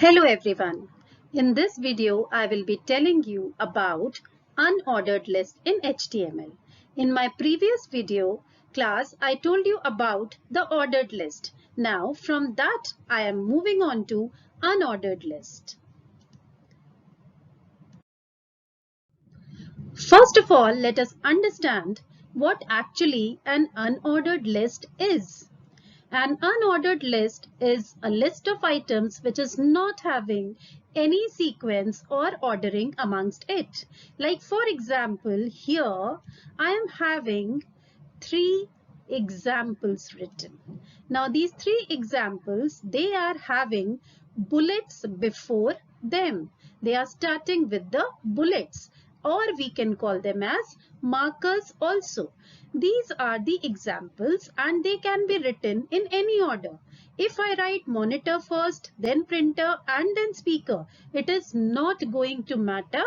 Hello everyone. In this video, I will be telling you about unordered list in HTML. In my previous video class, I told you about the ordered list. Now from that, I am moving on to unordered list. First of all, let us understand what actually an unordered list is. An unordered list is a list of items which is not having any sequence or ordering amongst it. Like for example, here I am having three examples written. Now these three examples, they are having bullets before them. They are starting with the bullets, or we can call them as markers also. These are the examples and they can be written in any order. If I write monitor first, then printer and then speaker, it is not going to matter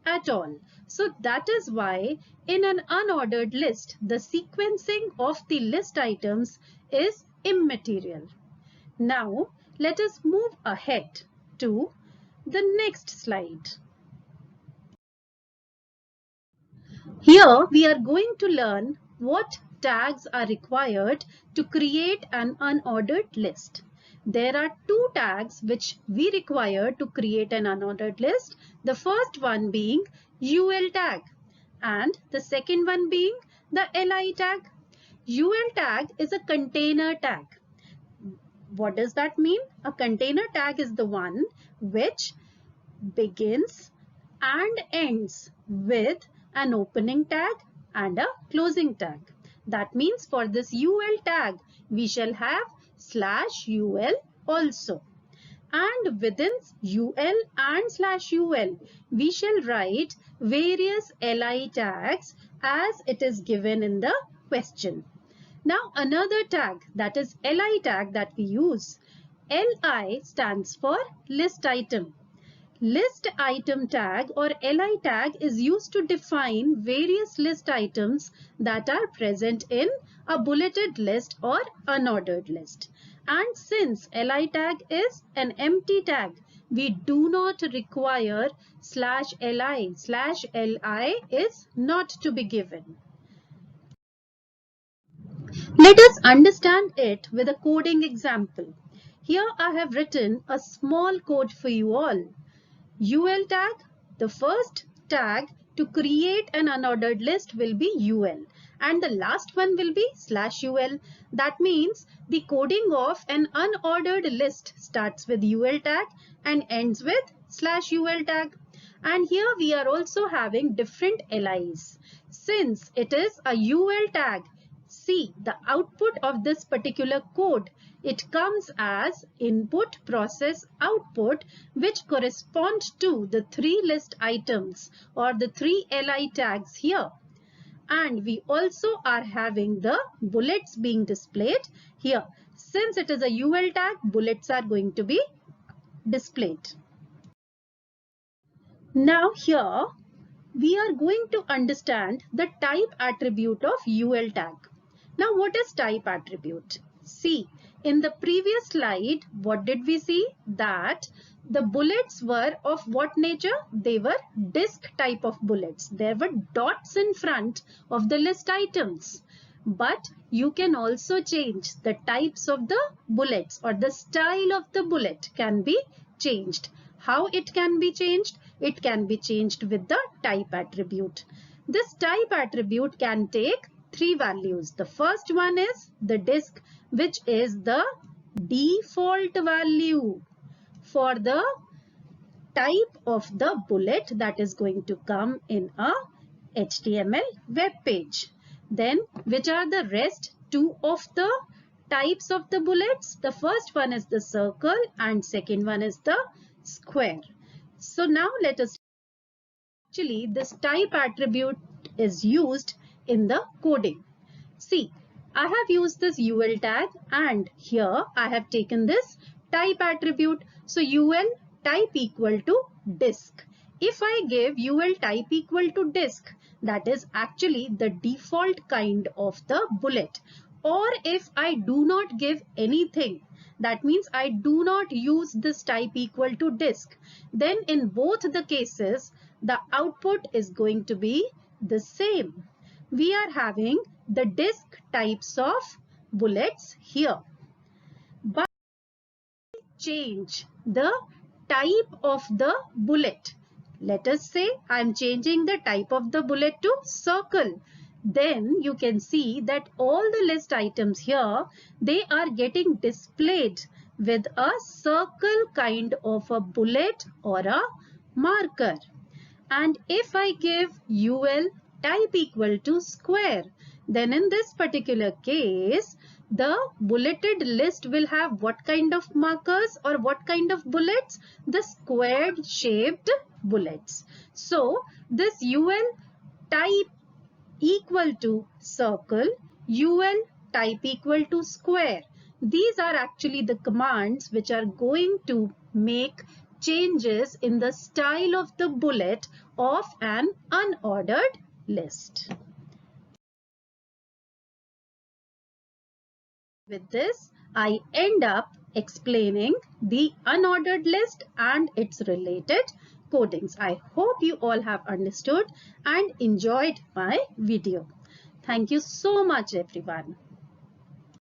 at all. So that is why in an unordered list, the sequencing of the list items is immaterial. Now let us move ahead to the next slide. Here we are going to learn what tags are required to create an unordered list. There are two tags which we require to create an unordered list. The first one being UL tag and the second one being the LI tag. UL tag is a container tag. What does that mean? A container tag is the one which begins and ends with an opening tag and a closing tag. That means for this UL tag, we shall have /UL also. And within UL and /UL, we shall write various LI tags as it is given in the question. Now another tag, that is LI tag, that we use. LI stands for list item. List item tag or LI tag is used to define various list items that are present in a bulleted list or unordered list. And since LI tag is an empty tag, we do not require /LI. /LI is not to be given. Let us understand it with a coding example. Here I have written a small code for you all. UL tag, the first tag to create an unordered list will be UL and the last one will be /UL. That means the coding of an unordered list starts with UL tag and ends with /UL tag. And here we are also having different LIs. Since it is a UL tag, see the output of this particular code. It comes as input process output, which correspond to the three list items or the three LI tags here. And we also are having the bullets being displayed here. Since it is a UL tag, bullets are going to be displayed. Now here we are going to understand the type attribute of UL tag. Now what is type attribute? See, in the previous slide, what did we see? That the bullets were of what nature? They were disk type of bullets. There were dots in front of the list items. But you can also change the types of the bullets, or the style of the bullet can be changed. How it can be changed? It can be changed with the type attribute. This type attribute can take three values. The first one is the disk, which is the default value for the type of the bullet that is going to come in a HTML web page. Then which are the rest two of the types of the bullets? The first one is the circle and second one is the square. So now let us actually this type attribute is used in the coding. See, I have used this UL tag and here I have taken this type attribute. So UL type equal to disk. If I give UL type equal to disk, that is actually the default kind of the bullet. Or if I do not give anything, that means I do not use this type equal to disk, then in both the cases, the output is going to be the same. We are having the disk types of bullets here. But change the type of the bullet. Let us say I am changing the type of the bullet to circle. Then you can see that all the list items here, they are getting displayed with a circle kind of a bullet or a marker. And if I give UL type equal to square, then in this particular case, the bulleted list will have what kind of markers or what kind of bullets? The squared shaped bullets. So this UL type equal to circle, UL type equal to square. These are actually the commands which are going to make changes in the style of the bullet of an unordered list. With this, I end up explaining the unordered list and its related codings. I hope you all have understood and enjoyed my video. Thank you so much, everyone.